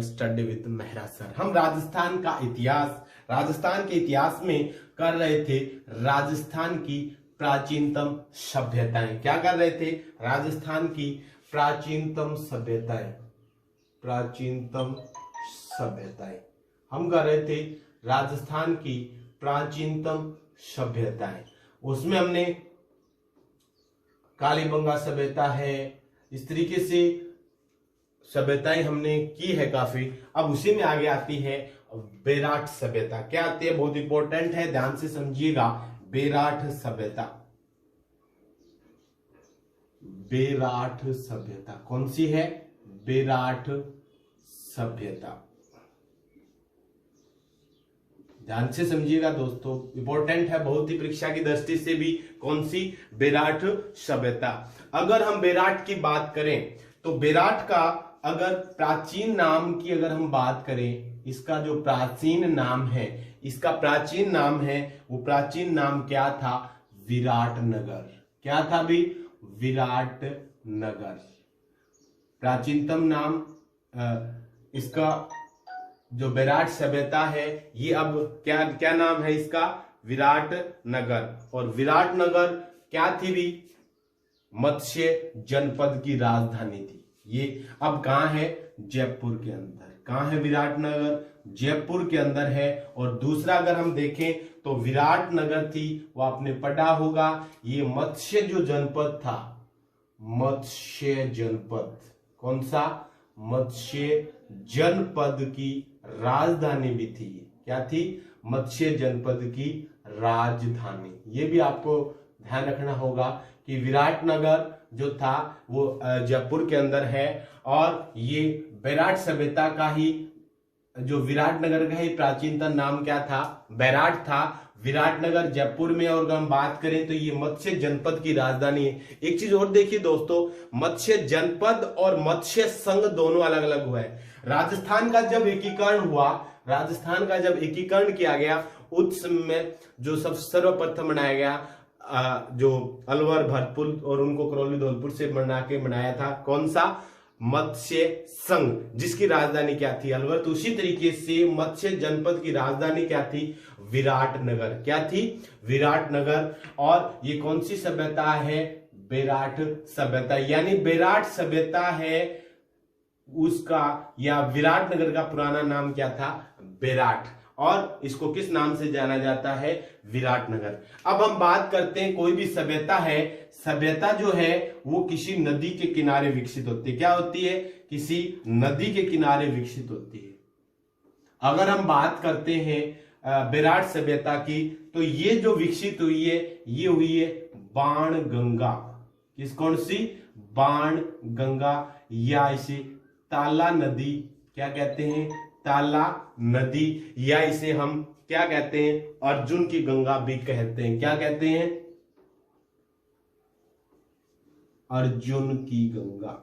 Study with Mehra sir. हम राजस्थान के इतिहास में कर रहे थे राजस्थान की प्राचीनतम सभ्यताएं। क्या कर रहे थे? राजस्थान की प्राचीनतम सभ्यताएं हम कर रहे थे राजस्थान की प्राचीनतम सभ्यताएं। उसमें हमने कालीबंगा सभ्यता है, इस तरीके से सभ्यताएं हमने की है काफी। अब उसी में आगे आती है बेराट सभ्यता। क्या आती है? बहुत इंपॉर्टेंट है, ध्यान से समझिएगा। बेराट सभ्यता कौन सी है? बेराट सभ्यता। ध्यान से समझिएगा दोस्तों, इंपॉर्टेंट है बहुत ही परीक्षा की दृष्टि से भी। कौन सी? बेराट सभ्यता। अगर हम बेराट की बात करें तो बेराट का अगर प्राचीन नाम की अगर हम बात करें, इसका जो प्राचीन नाम है, वो प्राचीन नाम क्या था? विराटनगर। क्या था भी? विराटनगर। प्राचीनतम नाम इसका जो बेराट सभ्यता है, ये अब क्या नाम है इसका? विराटनगर। और विराटनगर क्या थी भी? मत्स्य जनपद की राजधानी थी। ये अब कहां है? जयपुर के अंदर। कहां है विराटनगर? जयपुर के अंदर है। और दूसरा अगर हम देखें तो विराटनगर थी, वो आपने पढ़ा होगा, ये मत्स्य जो जनपद था, मत्स्य जनपद। कौन सा? मत्स्य जनपद की राजधानी भी थी। क्या थी? मत्स्य जनपद की राजधानी। ये भी आपको ध्यान रखना होगा कि विराटनगर जो था वो जयपुर के अंदर है। और ये बेराट सभ्यता का ही, जो विराटनगर का ही प्राचीनतम नाम क्या था? बेराट था। विराटनगर जयपुर में। और अगर हम बात करें तो ये मत्स्य जनपद की राजधानी है। एक चीज और देखिए दोस्तों, मत्स्य जनपद और मत्स्य संघ दोनों अलग अलग हुआ है। राजस्थान का जब एकीकरण किया गया, उस समय जो सब सर्वप्रथम बनाया गया, जो अलवर भरतपुर और उनको करौली धौलपुर से बनाया था, कौन सा? मत्स्य संघ, जिसकी राजधानी क्या थी? अलवर। तो उसी तरीके से मत्स्य जनपद की राजधानी क्या थी? विराटनगर। क्या थी? विराटनगर। और ये कौन सी सभ्यता है? बेराट सभ्यता। यानी बेराट सभ्यता है उसका, या विराटनगर का पुराना नाम क्या था? बेराट। और इसको किस नाम से जाना जाता है? विराटनगर। अब हम बात करते हैं, कोई भी सभ्यता है, सभ्यता जो है वो किसी नदी के किनारे विकसित होती है। क्या होती है? किसी नदी के किनारे विकसित होती है। अगर हम बात करते हैं बेराट सभ्यता की, तो ये जो विकसित हुई है, ये हुई है बाणगंगा। कौन सी? बाणगंगा, या इसे ताला नदी क्या कहते हैं? ताला नदी, या इसे हम क्या कहते हैं? अर्जुन की गंगा भी कहते हैं। क्या कहते हैं? अर्जुन की गंगा।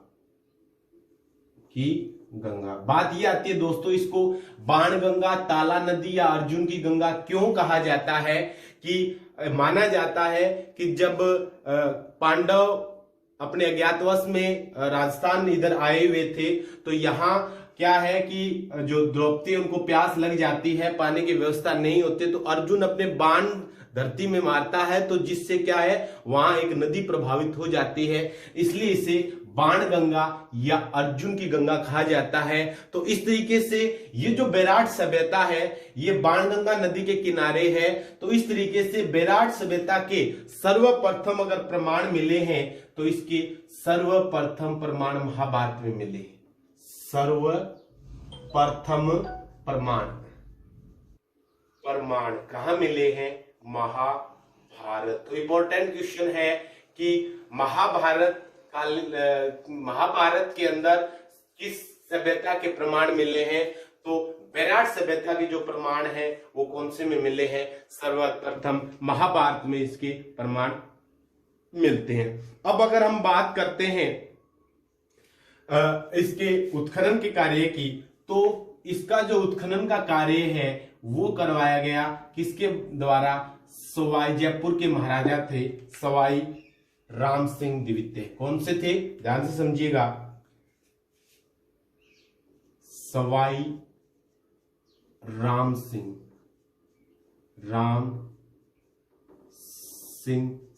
बात ये आती है दोस्तों, इसको बाणगंगा, ताला नदी या अर्जुन की गंगा क्यों कहा जाता है? कि माना जाता है कि जब पांडव अपने अज्ञातवास में राजस्थान इधर आए हुए थे, तो यहाँ क्या है कि जो द्रौपदी, उनको प्यास लग जाती है, पानी की व्यवस्था नहीं होती, तो अर्जुन अपने बाण धरती में मारता है, तो जिससे क्या है, वहां एक नदी प्रभावित हो जाती है। इसलिए इसे बाणगंगा या अर्जुन की गंगा कहा जाता है। तो इस तरीके से ये जो बेराट सभ्यता है, ये बाणगंगा नदी के किनारे है। तो इस तरीके से बेराट सभ्यता के सर्वप्रथम अगर प्रमाण मिले हैं, तो इसके सर्वप्रथम प्रमाण महाभारत में मिले। सर्वप्रथम प्रमाण कहां मिले हैं? महाभारत। तो इंपॉर्टेंट क्वेश्चन है कि महाभारत के अंदर किस सभ्यता के प्रमाण मिले हैं? तो बेराट सभ्यता के जो प्रमाण है वो कौन से में मिले हैं? सर्वप्रथम महाभारत में इसके प्रमाण मिलते हैं। अब अगर हम बात करते हैं इसके उत्खनन के कार्य की, तो इसका जो उत्खनन का कार्य है वो करवाया गया किसके द्वारा? सवाई, जयपुर के महाराजा थे सवाई राम सिंह द्वितीय। कौन से थे? ध्यान से समझिएगा। सवाई राम सिंह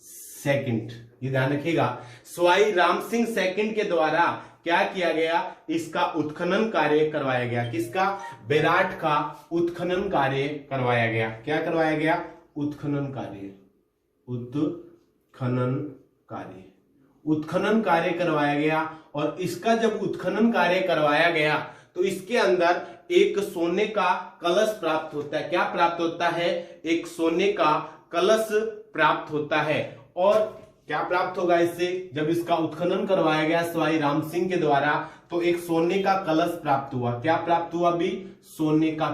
सेकंड, ये ध्यान रखिएगा। सवाई राम सिंह सेकंड के द्वारा क्या किया गया, इसका उत्खनन कार्य करवाया गया। किसका? बेराट का उत्खनन कार्य करवाया गया। क्या करवाया गया? उत्खनन कार्य करवाया गया। और इसका जब उत्खनन कार्य करवाया गया तो इसके अंदर एक सोने का कलश प्राप्त होता है। क्या प्राप्त होता है? एक सोने का कलश प्राप्त होता है। और क्या प्राप्त होगा इससे? जब इसका उत्खनन करवाया गया सवाई राम सिंह के द्वारा तो एक सोने का कलश प्राप्त हुआ। क्या प्राप्त हुआ भी? सोने का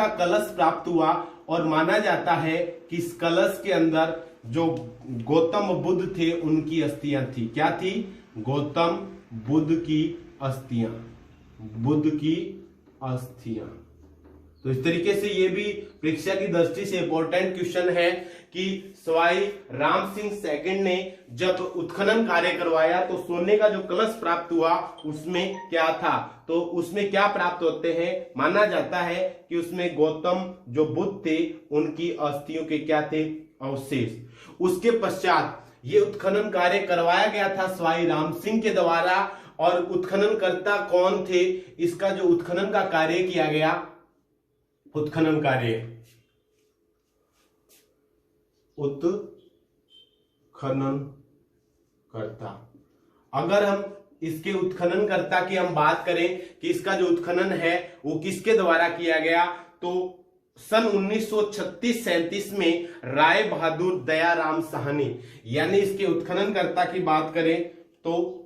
कलश प्राप्त हुआ। और माना जाता है कि इस कलश के अंदर जो गौतम बुद्ध थे उनकी अस्थियां थी। क्या थी? गौतम बुद्ध की अस्थियां। तो इस तरीके से ये भी परीक्षा की दृष्टि से इंपॉर्टेंट क्वेश्चन है कि सवाई राम सिंह सेकंड ने जब उत्खनन कार्य करवाया तो सोने का जो कलश प्राप्त हुआ उसमें क्या था? तो उसमें क्या प्राप्त होते हैं? माना जाता है कि उसमें गौतम जो बुद्ध थे उनकी अस्थियों के क्या थे? अवशेष। उसके पश्चात ये उत्खनन कार्य करवाया गया था सवाई राम सिंह के द्वारा। और उत्खननकर्ता कौन थे? इसका जो उत्खनन का कार्य किया गया, उत्खननकर्ता। अगर हम इसके उत्खननकर्ता की हम बात करें कि इसका जो उत्खनन है वो किसके द्वारा किया गया, तो सन 1936-37 में राय बहादुर दयाराम साहनी, यानी इसके उत्खननकर्ता की बात करें तो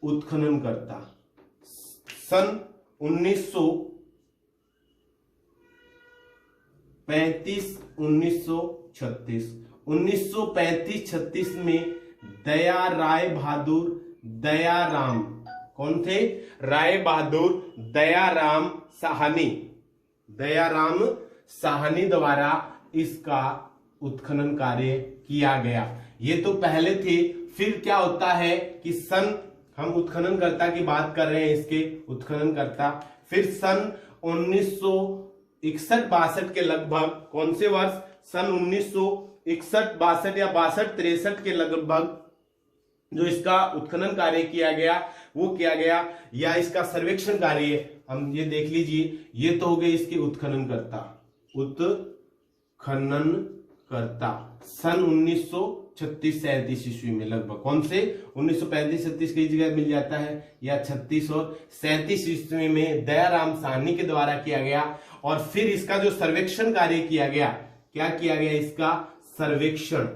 उत्खननकर्ता सन 1935-36 में राय बहादुर दयाराम, कौन थे? राय बहादुर दयाराम साहनी द्वारा इसका उत्खनन कार्य किया गया। ये तो पहले थे। फिर क्या होता है कि हम उत्खननकर्ता की बात कर रहे हैं, इसके उत्खननकर्ता फिर सन 1961-62 के लगभग, कौन से वर्ष? सन 1961-62 या 62-63 के लगभग जो इसका उत्खनन कार्य किया गया वो किया गया, या इसका सर्वेक्षण कार्य हम ये देख लीजिए। ये तो हो गए इसके उत्खननकर्ता सन 1936-37 ईस्वी में लगभग, कौन से? 1935-36 की जगह मिल जाता है, या 36 और 37 ईस्वी में दयाराम साहनी के द्वारा किया गया। और फिर इसका जो सर्वेक्षण कार्य किया गया, क्या किया गया? इसका सर्वेक्षण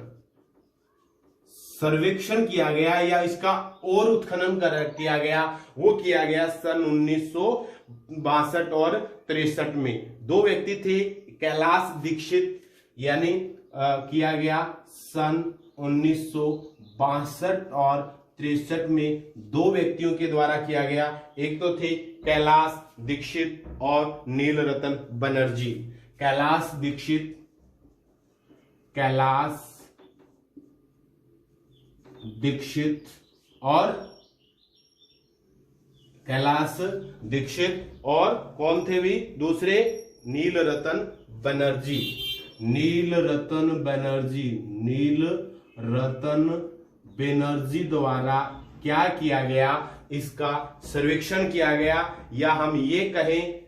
किया गया या इसका और उत्खनन किया गया, वो किया गया सन 1962 और 63 में। दो व्यक्ति थे, कैलाश दीक्षित, यानी किया गया सन 1962 और 63 में दो व्यक्तियों के द्वारा किया गया। एक तो थे कैलाश दीक्षित और नीलरतन बनर्जी। कैलाश दीक्षित और कौन थे भी दूसरे? नीलरतन बनर्जी द्वारा क्या किया गया? इसका सर्वेक्षण किया गया, या हम ये कहें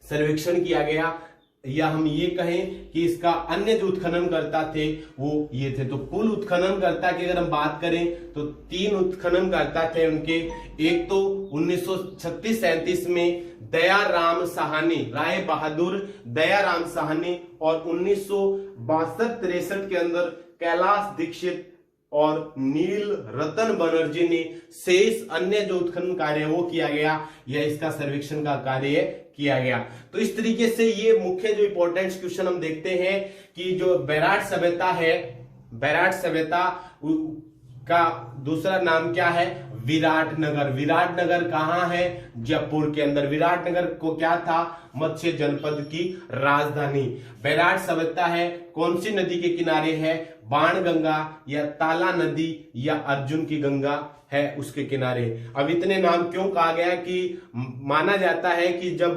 सर्वेक्षण किया गया, या हम ये कहें कि इसका अन्य जो उत्खननकर्ता थे वो ये थे। तो कुल उत्खननकर्ता की अगर हम बात करें तो 3 उत्खननकर्ता थे उनके। एक तो 1936-37 में दयाराम साहनी, राय बहादुर दयाराम साहनी, और 1962-63 के अंदर कैलाश दीक्षित और नील रतन बनर्जी ने शेष अन्य जो उत्खनन कार्य वो किया गया, या इसका सर्वेक्षण का कार्य किया गया। तो इस तरीके से ये मुख्य जो इंपॉर्टेंट क्वेश्चन हम देखते हैं कि जो बेराट सभ्यता है, बेराट सभ्यता का दूसरा नाम क्या है? विराटनगर। विराटनगर कहाँ है? जयपुर के अंदर। विराटनगर को क्या था? मत्स्य जनपद की राजधानी। बैराट सभ्यता है कौन सी नदी के किनारे है? बाणगंगा या ताला नदी या अर्जुन की गंगा है उसके किनारे। अब इतने नाम क्यों कहा गया कि माना जाता है कि जब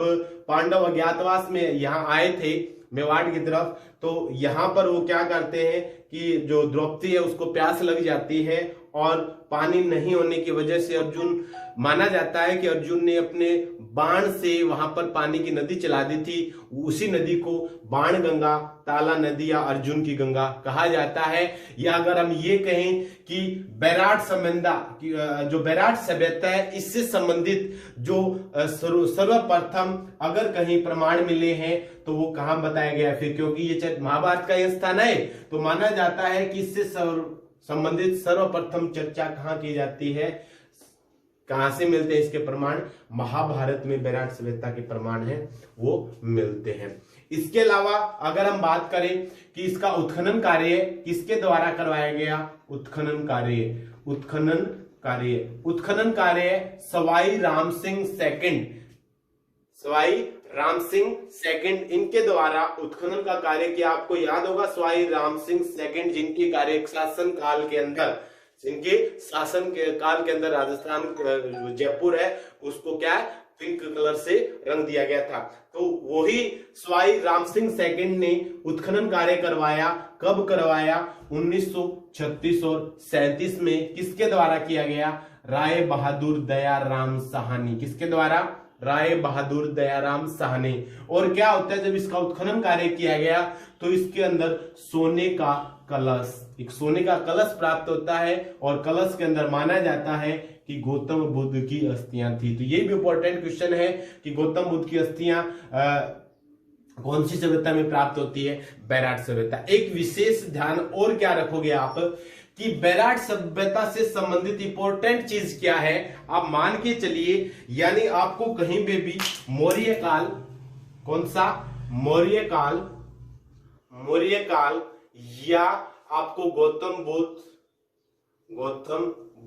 पांडव अज्ञातवास में यहाँ आए थे मेवाड़ की तरफ, तो यहाँ पर वो क्या करते हैं कि जो द्रौपदी है उसको प्यास लग जाती है और पानी नहीं होने की वजह से अर्जुन, माना जाता है कि अर्जुन ने अपने बाण से वहां पर पानी की नदी चला दी थी। उसी नदी को बाण गंगा, ताला नदी या अर्जुन की गंगा कहा जाता है। या अगर हम ये कहें कि बैराट संबंधा, जो बैराट सभ्यता है इससे संबंधित जो सर्वप्रथम अगर कहीं प्रमाण मिले हैं तो वो कहां बताया गया फिर, क्योंकि ये महाभारत का यह स्थान है तो माना जाता है कि इससे संबंधित सर्वप्रथम चर्चा कहां की जाती है, कहां से मिलते हैं इसके प्रमाण? महाभारत में बैराट सभ्यता के प्रमाण हैं वो मिलते हैं। इसके अलावा अगर हम बात करें कि इसका उत्खनन कार्य किसके द्वारा करवाया गया? उत्खनन कार्य सवाई राम सिंह सेकंड इनके द्वारा उत्खनन का कार्य किया। आपको याद होगा सवाई राम सिंह सेकंड जिनके कार्य शासन काल के अंदर, जिनके शासन के काल के अंदर राजस्थान जयपुर है उसको क्या है पिंक कलर से रंग दिया गया था। तो वही सवाई राम सिंह सेकंड ने उत्खनन कार्य करवाया। कब करवाया? 1936 और 37 में। किसके द्वारा किया गया? राय बहादुर दयाराम साहनी। किसके द्वारा? राय बहादुर दयाराम साहनी। और क्या होता है जब इसका उत्खनन कार्य किया गया तो इसके अंदर सोने का कलश, एक सोने का कलश प्राप्त होता है और कलश के अंदर माना जाता है कि गौतम बुद्ध की अस्थियां थी। तो ये भी इंपॉर्टेंट क्वेश्चन है कि गौतम बुद्ध की अस्थियां कौन सी सभ्यता में प्राप्त होती है? बैराट सभ्यता। एक विशेष ध्यान और क्या रखोगे आप कि बैराट सभ्यता से संबंधित इंपॉर्टेंट चीज क्या है? आप मान के चलिए, यानी आपको कहीं पे भी मौर्य काल, कौन सा? मौर्य काल या आपको गौतम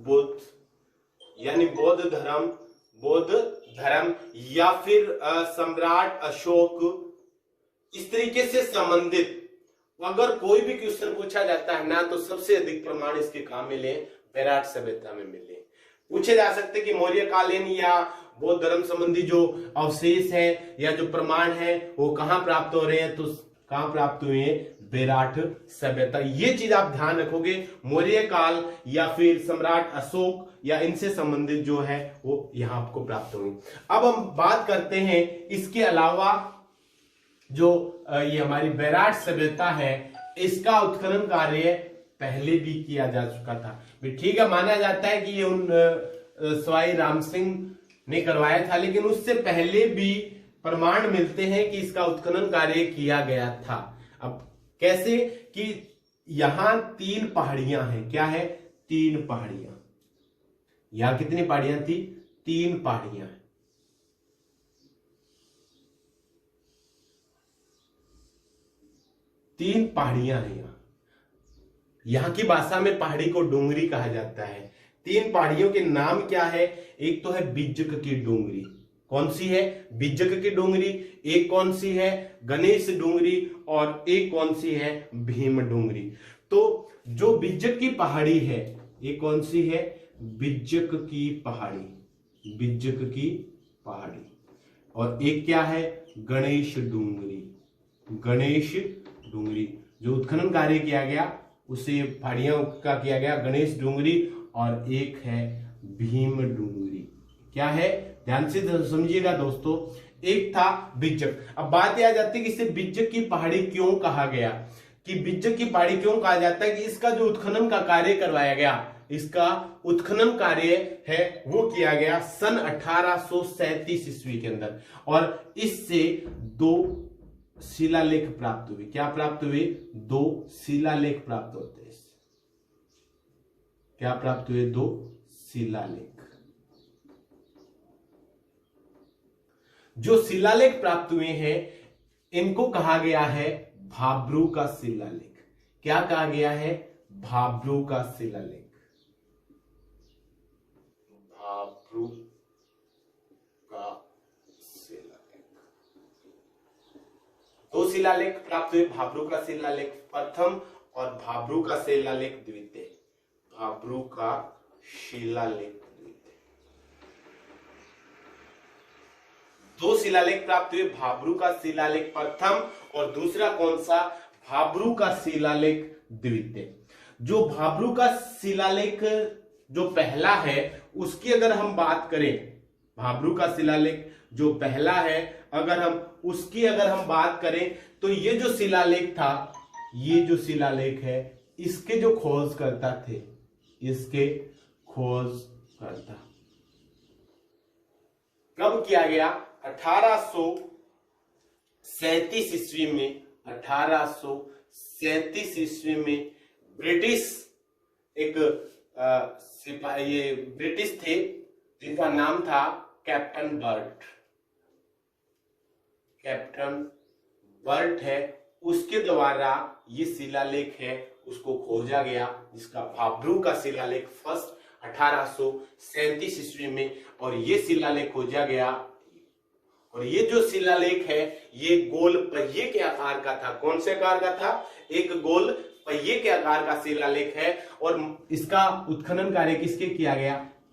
बुद्ध यानी बौद्ध धर्म या फिर सम्राट अशोक, इस तरीके से संबंधित अगर कोई भी क्वेश्चन पूछा जाता है ना तो सबसे अधिक प्रमाण इसके कहां मिले? बैराट सभ्यता में मिले। पूछे जा सकते कि मौर्य कालीन या बौद्ध धर्म संबंधी जो अवशेष है या जो प्रमाण है वो कहां प्राप्त हो रहे हैं, तो कहां प्राप्त हुए हैं? बैराट सभ्यता। ये चीज आप ध्यान रखोगे, मौर्य काल या फिर सम्राट अशोक या इनसे संबंधित जो है वो यहां आपको प्राप्त हुई। अब हम बात करते हैं इसके अलावा जो ये हमारी बैराट सभ्यता है इसका उत्खनन कार्य पहले भी किया जा चुका था। ठीक है, माना जाता है कि ये उन सवाई राम सिंह ने करवाया था, लेकिन उससे पहले भी प्रमाण मिलते हैं कि इसका उत्खनन कार्य किया गया था। अब कैसे? कि यहां 3 पहाड़ियां हैं। क्या है? 3 पहाड़ियां। यहां कितनी पहाड़ियां थी? 3 पहाड़ियां हैं। 3 पहाड़ियां हैं यहां की भाषा में पहाड़ी को डोंगरी कहा जाता है। 3 पहाड़ियों के नाम क्या है? एक तो है बिज्जक की डोंगरी। कौन सी है? बिज्जक की डोंगरी। एक कौन सी है? गणेश डोंगरी। और एक कौन सी है? भीम डोंगरी। तो जो बिज्जक की पहाड़ी है एक कौन सी है? बिज्जक की पहाड़ी। बिज्जक की पहाड़ी। और एक क्या है? गणेश डोंगरी। गणेश डोंगरी। जो उत्खनन कार्य किया गया उसे पहाड़ियों का किया गया गणेश डोंगरी। और एक है भीम डोंगरी। क्या है? ध्यान से समझिएगा दोस्तों। एक था बिज्जक। अब बात यह आ जाती है कि इसे बिज्जक की पहाड़ी क्यों कहा गया? कि बिज्जक की पहाड़ी क्यों कहा जाता है? कि इसका जो उत्खनन का कार्य करवाया गया, इसका उत्खनन कार्य है वो किया गया सन 1837 ईस्वी के अंदर। और इससे 2 शिलालेख प्राप्त हुए। क्या प्राप्त हुए? 2 शिलालेख प्राप्त होते हैं। क्या प्राप्त हुए? 2 शिलालेख। जो शिलालेख प्राप्त हुए हैं इनको कहा गया है भाब्रू का शिलालेख। क्या कहा गया है? भाब्रू का शिलालेख। भाब्रू का शिलालेख। दो शिलालेख प्राप्त हुए, भाब्रू का शिलालेख प्रथम और भाब्रू का शिलालेख द्वितीय। भाब्रू का शिलालेख द्वितीय। दो शिलालेख प्राप्त हुए, भाब्रू का शिलालेख प्रथम और दूसरा कौन सा, भाब्रू का शिलालेख द्वितीय। जो भाब्रू का शिलालेख जो पहला है उसकी अगर हम बात करें, भाब्रू का शिलालेख जो पहला है अगर हम बात करें तो ये जो शिलालेख था, ये जो शिलालेख है इसके जो खोजकर्ता थे, इसके खोजकर्ता कब किया गया, 1837 ईस्वी में। 1837 ईस्वी में ब्रिटिश एक ये ब्रिटिश थे जिनका नाम था कैप्टन बर्ट। कैप्टन बर्ट है, उसके द्वारा ये शिलालेख है उसको खोजा गया, जिसका भाब्रू का शिलालेख फर्स्ट 1837 ईस्वी में, और ये शिलालेख खोजा गया। और ये जो शिलालेख है ये गोल पहिए के आकार का था। कौन से आकार का था, एक गोल पहिए के आकार का शिलालेख है। और इसका उत्खनन कार्य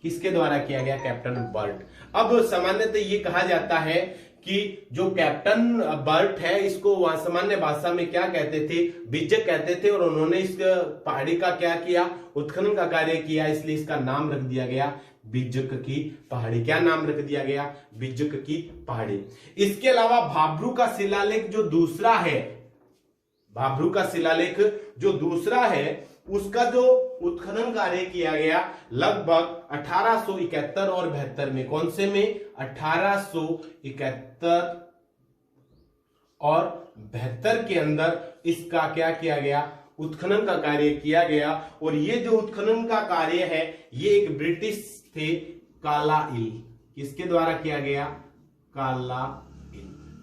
किसके द्वारा किया गया, कैप्टन बर्ट। अब सामान्यतः ये कहा जाता है कि जो कैप्टन बर्ट है इसको वहां सामान्य भाषा में क्या कहते थे, बिज्जक कहते थे, और उन्होंने इस पहाड़ी का क्या किया, उत्खनन का कार्य किया, इसलिए इसका नाम रख दिया गया बिज्जक की पहाड़ी। क्या नाम रख दिया गया, बिज्जक की पहाड़ी। इसके अलावा भाब्रू का शिलालेख जो दूसरा है, भाब्रू का शिलालेख जो दूसरा है उसका जो उत्खनन कार्य किया गया लगभग 1871 और 72 में। कौन से में, 1871 और 72 के अंदर इसका क्या किया गया, उत्खनन का कार्य किया गया। और ये जो उत्खनन का कार्य है ये एक ब्रिटिश थे कार्लाइल, किसके द्वारा किया गया, कार्लाइल।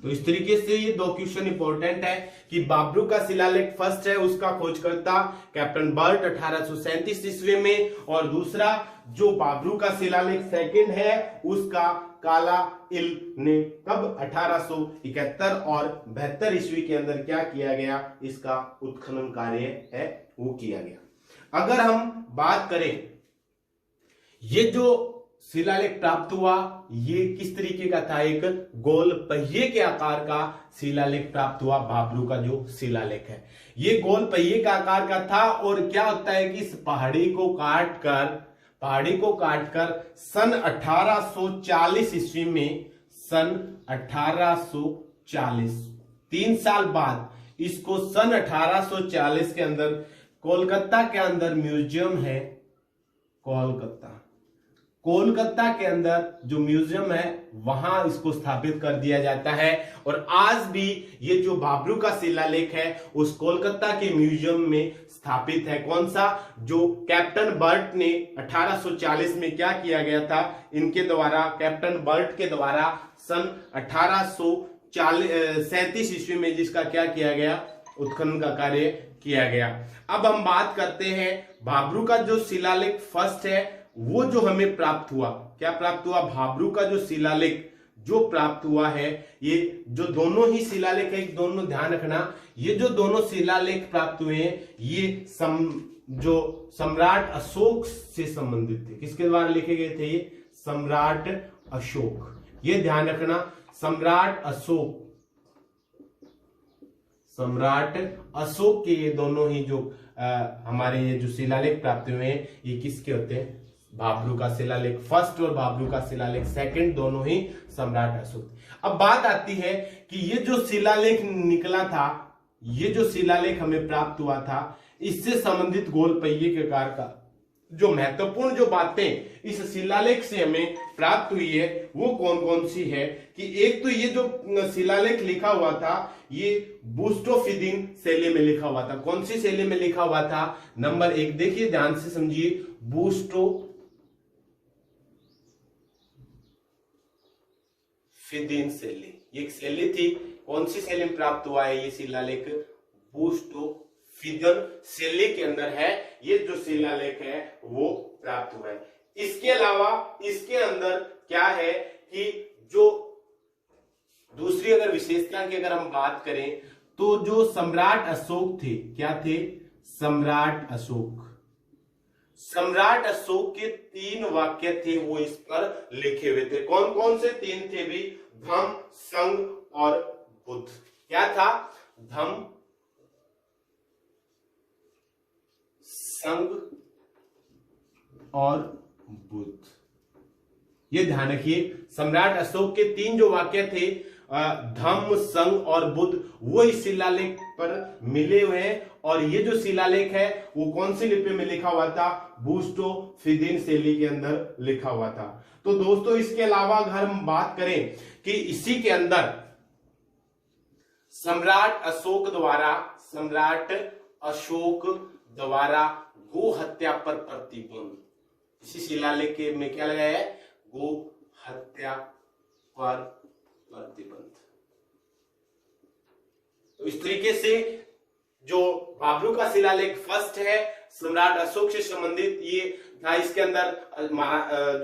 तो इस तरीके से ये दो क्वेश्चन इंपॉर्टेंट है कि भाब्रू का शिलालेख फर्स्ट है उसका खोजकर्ता कैप्टन बर्ट 1837 ईस्वी में, और दूसरा जो भाब्रू का शिलालेख सेकंड है उसका कार्लाइल ने कब, 1871 और 72 ईस्वी के अंदर क्या किया गया, इसका उत्खनन कार्य है वो किया गया। अगर हम बात करें ये जो शिलालेख प्राप्त हुआ ये किस तरीके का था, एक गोल पहिए के आकार का शिलालेख प्राप्त हुआ। भाब्रू का जो शिलालेख है ये गोल पहिए का आकार का था। और क्या होता है कि इस पहाड़ी को काटकर सन 1840 ईस्वी में, सन 1840 3 साल बाद इसको सन 1840 के अंदर कोलकाता के अंदर म्यूजियम है, कोलकाता के अंदर जो म्यूजियम है वहां इसको स्थापित कर दिया जाता है। और आज भी ये जो भाब्रू का शिलालेख है उस कोलकाता के म्यूजियम में स्थापित है। कौन सा, जो कैप्टन बर्ट ने 1840 में क्या किया गया था, इनके द्वारा, कैप्टन बर्ट के द्वारा सन 1837 ईस्वी में जिसका क्या किया गया, उत्खनन का कार्य किया गया। अब हम बात करते हैं भाब्रू का जो शिलालेख फर्स्ट है वो जो हमें प्राप्त हुआ, क्या प्राप्त हुआ, भाब्रू का जो शिलालेख जो प्राप्त हुआ है, ये जो दोनों ही शिलालेख है, दोनों ध्यान रखना, ये जो दोनों शिलालेख प्राप्त हुए हैं ये जो सम्राट अशोक से संबंधित थे। किसके द्वारा लिखे गए थे, ये सम्राट अशोक, ये ध्यान रखना, सम्राट अशोक के ये दोनों ही जो हमारे ये जो शिलालेख प्राप्त हुए हैं ये किसके होते हैं, भाब्रू का शिलालेख फर्स्ट और भाब्रू का शिलालेख सेकंड, दोनों ही सम्राट अशोक। अब बात आती है कि ये जो शिलालेख निकला था, ये जो शिलालेख हमें प्राप्त हुआ था, इससे संबंधित गोल पहिए के आकार का जो महत्वपूर्ण जो बातें इस शिलालेख से हमें प्राप्त हुई है वो कौन कौन सी है, कि एक तो ये जो शिलालेख लिखा हुआ था ये बूस्टोफिदिन शैली में लिखा हुआ था। कौन सी शैली में लिखा हुआ था, नंबर 1 देखिए ध्यान से समझिए, बूस्टोफिदिन शैली, एक शैली थी। कौन सी शैली में प्राप्त हुआ है ये शिलालेख, बूस्टोफिदिन शैली के अंदर है ये जो शिलालेख है वो प्राप्त हुआ है। इसके अलावा इसके अंदर क्या है कि जो दूसरी अगर विशेषता की अगर हम बात करें तो जो सम्राट अशोक थे, क्या थे? सम्राट अशोक। सम्राट अशोक के 3 वाक्य थे वो इस पर लिखे हुए थे। कौन कौन से 3 थे भी? धम्म, संघ और बुद्ध। क्या था? धम्म, संघ और बुद्ध। ये ध्यान रखिए, सम्राट अशोक के 3 जो वाक्य थे, धम्म, संघ और बुद्ध, वो इस शिलालेख पर मिले हुए हैं। और ये जो शिलालेख है वो कौन सी लिपि में लिखा हुआ था? बूस्टो-फिदिन शैली के अंदर लिखा हुआ था। तो दोस्तों इसके अलावा अगर हम बात करें कि इसी के अंदर सम्राट अशोक द्वारा गो हत्या पर प्रतिबंध, इसी शिलालेख में क्या लगाया है? गो हत्या पर प्रतिबंध। तो इस तरीके से जो बाबरू का शिलालेख फर्स्ट है, सम्राट अशोक से संबंधित ये था। इसके अंदर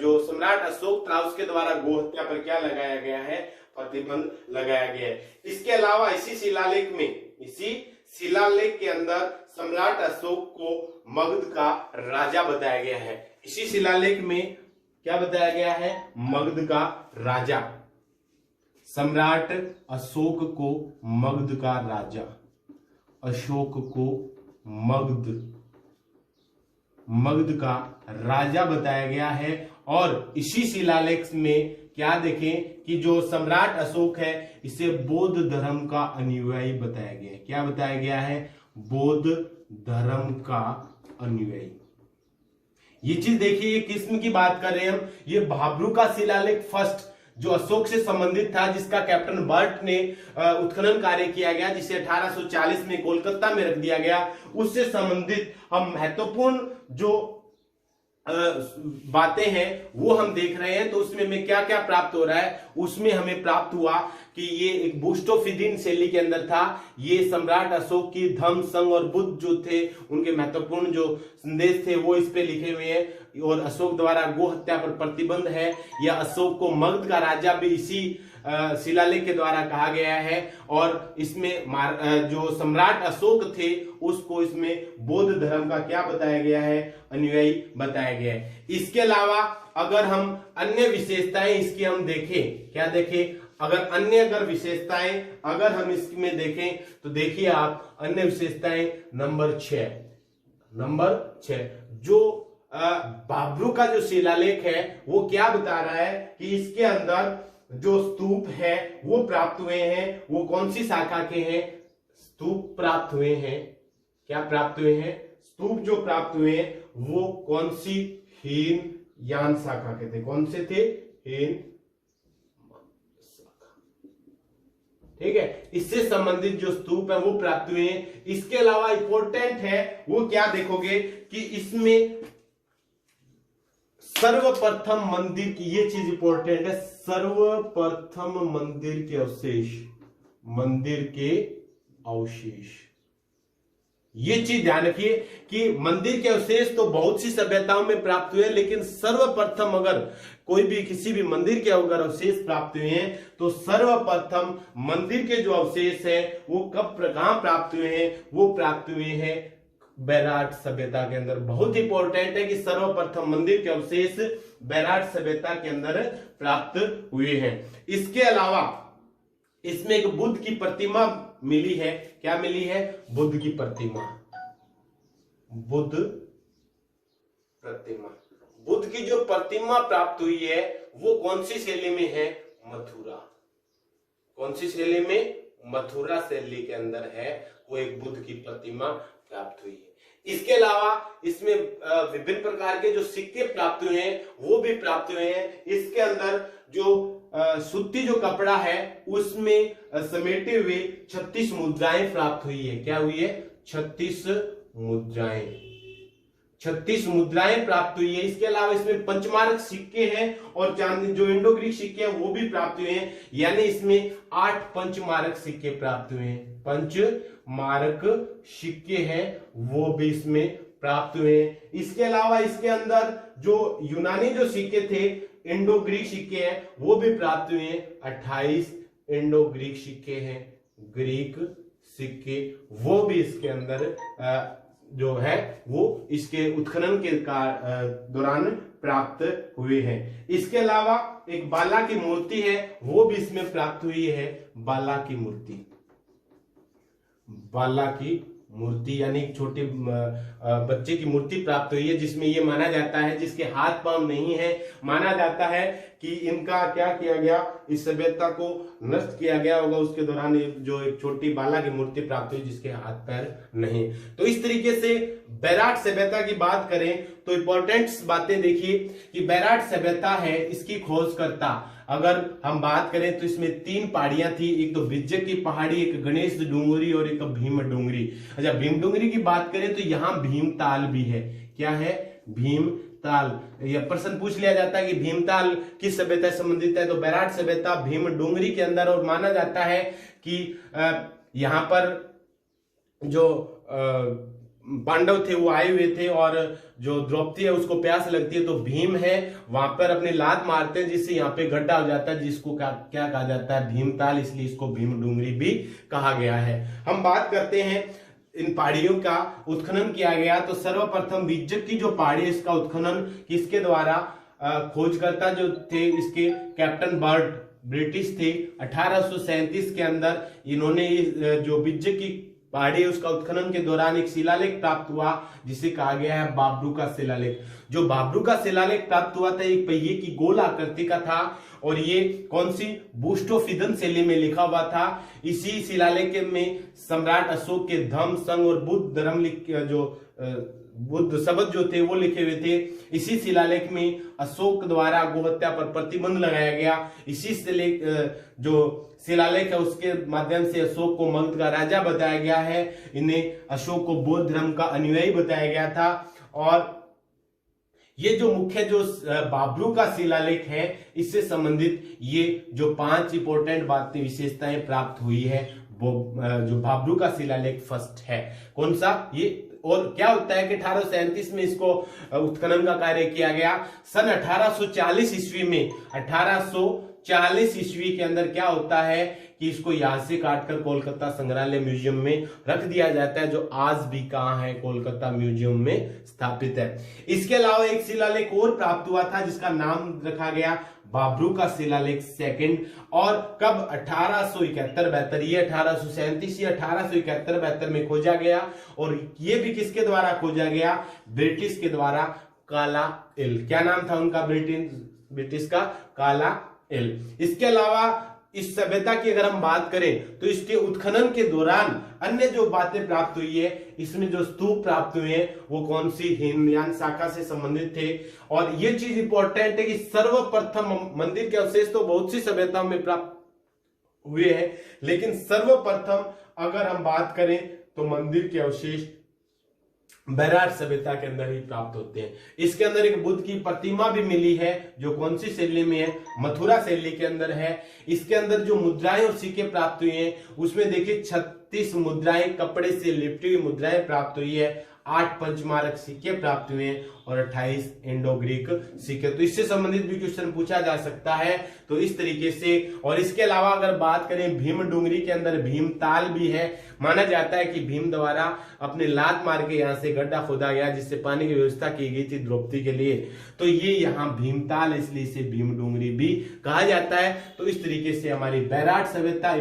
जो सम्राट अशोक था उसके द्वारा गो हत्या पर क्या लगाया गया है? प्रतिबंध लगाया गया है। इसके अलावा इसी शिलालेख के अंदर सम्राट अशोक को मगध का राजा बताया गया है। इसी शिलालेख में क्या बताया गया है? मगध का राजा। सम्राट अशोक को मगध का राजा, अशोक को मगध का राजा बताया गया है। और इसी शिलालेख में क्या देखें कि जो सम्राट अशोक है इसे बौद्ध धर्म का अनुयायी बताया गया है। क्या बताया गया है? बौद्ध धर्म का अनुयायी। ये चीज देखिए, ये किस्म की बात कर रहे हैं हम। ये बाबरू का शिलालेख फर्स्ट जो अशोक से संबंधित था, जिसका कैप्टन बर्ट ने उत्खनन कार्य किया गया, जिसे 1840 में कोलकाता में रख दिया गया, उससे संबंधित हम महत्वपूर्ण जो बातें हैं वो हम देख रहे हैं। तो उसमें हमें क्या क्या प्राप्त हो रहा है? उसमें हमें प्राप्त हुआ कि ये एक बूस्टो-फिदिन शैली के अंदर था। ये सम्राट अशोक की धम्म, संघ और बुद्ध जो थे उनके महत्वपूर्ण जो संदेश थे वो इस पे लिखे हुए हैं। और अशोक द्वारा गो हत्या पर प्रतिबंध है, या अशोक को मगध का राजा भी इसी शिलालेख के द्वारा कहा गया है। और इसमें जो सम्राट अशोक थे उसको इसमें बौद्ध धर्म का क्या बताया गया है? अनुयायी बताया गया है। इसके अलावा अगर हम अन्य विशेषताएं इसकी हम देखें, क्या देखें? अगर विशेषताएं अगर हम इसमें देखें तो देखिए आप अन्य विशेषताएं नंबर 6 जो बाबरू का जो शिलालेख है वो क्या बता रहा है कि इसके अंदर जो स्तूप है वो प्राप्त हुए हैं। वो कौन सी शाखा के हैं? स्तूप प्राप्त हुए हैं। क्या प्राप्त हुए हैं? स्तूप जो प्राप्त हुए हैं वो कौन सी? हीनयान शाखा के थे। कौन से थे? हीन शाखा। ठीक है, इससे संबंधित जो स्तूप है वो प्राप्त हुए हैं। इसके अलावा इंपॉर्टेंट है वो क्या देखोगे कि इसमें सर्वप्रथम मंदिर की, ये चीज इंपॉर्टेंट है, सर्वप्रथम मंदिर के अवशेष। ये चीज ध्यान रखिए कि मंदिर के अवशेष तो बहुत सी सभ्यताओं में प्राप्त हुए, लेकिन सर्वप्रथम अगर कोई भी किसी भी मंदिर के अगर अवशेष प्राप्त हुए हैं तो सर्वप्रथम मंदिर के जो अवशेष है वो कहां प्राप्त हुए हैं? वो प्राप्त हुए हैं बैराट सभ्यता के अंदर। बहुत इंपॉर्टेंट है कि सर्वप्रथम मंदिर के अवशेष बैराट सभ्यता के अंदर प्राप्त हुए हैं। इसके अलावा इसमें एक बुद्ध की प्रतिमा मिली है। क्या मिली है? बुद्ध की प्रतिमा। बुद्ध की जो प्रतिमा प्राप्त हुई है वो कौन सी शैली में है? मथुरा। कौन सी शैली में? मथुरा शैली के अंदर है वो एक बुद्ध की प्रतिमा प्राप्त हुई है। इसके अलावा इसमें विभिन्न प्रकार के जो सिक्के प्राप्त हुए हैं वो भी प्राप्त हुए हैं। इसके अंदर जो सूती जो कपड़ा है उसमें समेटे हुए 36 मुद्राएं प्राप्त हुई है। क्या हुई है? 36 मुद्राएं प्राप्त हुई है। इसके अलावा इसमें पंचमार्क सिक्के हैं और चांदी जो इंडो ग्रीक सिक्के हैं वो भी प्राप्त हुए हैं। यानी इसमें 8 पंचमार्क सिक्के प्राप्त हुए हैं। पंचमार्क सिक्के हैं वो भी इसमें प्राप्त हुए। इसके अलावा इसके अंदर जो यूनानी जो सिक्के थे, इंडो ग्रीक सिक्के हैं, वो भी प्राप्त हुए। 28 इंडो ग्रीक सिक्के हैं, ग्रीक सिक्के, वो भी इसके अंदर जो है वो इसके उत्खनन के दौरान प्राप्त हुए हैं। इसके अलावा एक बाला की मूर्ति है, वो भी इसमें प्राप्त हुई है। बाला की मूर्ति, बाला की मूर्ति यानी एक छोटे बच्चे की मूर्ति प्राप्त हुई है, जिसमें ये माना जाता है, जिसके हाथ पांव नहीं है, माना जाता है कि इनका क्या किया गया, इस सभ्यता को नष्ट किया गया होगा। उसके दौरान जो एक छोटी बाला की मूर्ति प्राप्त हुई जिसके हाथ पैर नहीं। तो इस तरीके से बैराट सभ्यता की बात करें तो इंपॉर्टेंट बातें देखिए कि बैराट सभ्यता है, इसकी खोजकर्ता अगर हम बात करें तो इसमें 3 पहाड़ियां थी, एक तो बिज्जक की पहाड़ी, एक गणेश डूंगरी और एक भीम डूंगरी। अच्छा, भीम डूंगरी की बात करें तो यहाँ भीमताल भी है। क्या है? भीमताल। यह प्रश्न पूछ लिया जाता है कि भीमताल किस सभ्यता से संबंधित है, तो बैराट सभ्यता भीम डूंगरी के अंदर। और माना जाता है कि यहाँ पर जो पांडव थे वो आए हुए थे और जो द्रौपदी है उसको प्यास लगती है, तो भीम है वहां पर अपनी लात मारते हैं, जिससे यहाँ पे गड्ढा हो जाता है, जिसको क्या कहा जाता है? भीमताल, इसलिए इसको भीम डूंगरी भी कहा गया है। हम बात करते हैं इन पहाड़ियों का उत्खनन किया गया, तो सर्वप्रथम बिज्जक की जो पहाड़ी है इसका उत्खनन किसके द्वारा? खोजकर्ता जो थे इसके कैप्टन बर्ट, ब्रिटिश थे। 1837 के अंदर इन्होंने जो बिज्जक की पहाड़ी उसका उत्खनन के दौरान एक शिलालेख प्राप्त हुआ, जिसे कहा गया है बाबरू का शिलालेख। जो बाबरू का शिलालेख प्राप्त हुआ था, एक पहिए की गोल आकृति का था और ये कौन सी? बूस्टोफिदन शैली में लिखा हुआ था। इसी शिलालेख में सम्राट अशोक के धम्म, संघ और बुद्ध धर्म जो बुद्ध शब्द जो थे वो लिखे हुए थे। इसी शिलालेख में अशोक द्वारा गोहत्या पर प्रतिबंध लगाया गया। इसी जो शिलालेख है उसके माध्यम से अशोक को मगध का राजा बताया गया है। इन्हें अशोक को बौद्ध धर्म का अनुयायी बताया गया था। और ये जो मुख्य जो बाबरू का शिलालेख है, इससे संबंधित ये जो 5 इंपॉर्टेंट बातें विशेषताएं प्राप्त हुई है, वो जो बाबरू का शिलालेख फर्स्ट है। कौन सा? ये। और क्या होता है कि 1837 में इसको उत्खनन का कार्य किया गया। सन 1840 ईस्वी में, 1840 ईस्वी के अंदर क्या होता है कि इसको यहां से काटकर कोलकाता संग्रहालय म्यूजियम में रख दिया जाता है, जो आज भी कहां है? कोलकाता म्यूजियम में स्थापित है। इसके अलावा एक शिलालेख और प्राप्त हुआ था जिसका नाम रखा गया बाबरू का शिलालेख सेकंड। और कब? 1871-72। ये 1837 या 1871-72 में खोजा गया। और ये भी किसके द्वारा खोजा गया? ब्रिटिश के द्वारा, काला एल। क्या नाम था उनका? ब्रिटिश का काला एल। इसके अलावा इस सभ्यता की अगर हम बात करें तो इसके उत्खनन के दौरान अन्य जो बातें प्राप्त हुई है, इसमें जो स्तूप प्राप्त हुए हैं वो कौन सी? हीनयान शाखा से संबंधित थे। और ये चीज इंपॉर्टेंट है कि सर्वप्रथम मंदिर के अवशेष तो बहुत सी सभ्यताओं में प्राप्त हुए हैं, लेकिन सर्वप्रथम अगर हम बात करें तो मंदिर के अवशेष बैराट सभ्यता के अंदर ही प्राप्त होते हैं। इसके अंदर एक बुद्ध की प्रतिमा भी मिली है, जो कौन सी शैली में है? मथुरा शैली के अंदर है। इसके अंदर जो मुद्राएं और सिक्के प्राप्त हुए हैं उसमें देखिए 36 मुद्राएं, कपड़े से लिपटी हुई मुद्राएं प्राप्त हुई है, 8 पंचमारक सिक्के प्राप्त हुए हैं और 28 इंडो ग्रीक सिक्के। तो इससे संबंधित भी क्वेश्चन पूछा जा सकता है। तो इस तरीके से, और इसके अलावा अगर बात करें भीम डूंगरी के अंदर भीमताल भी है। माना जाता है कि भीम द्वारा अपने लात मार के यहाँ से गड्ढा खोदा गया, जिससे पानी की व्यवस्था की गई थी द्रौपदी के लिए। तो ये यहाँ भीमताल, इसलिए इसे भीम डूंगरी भी कहा जाता है। तो इस तरीके से हमारी बैराट सभ्यता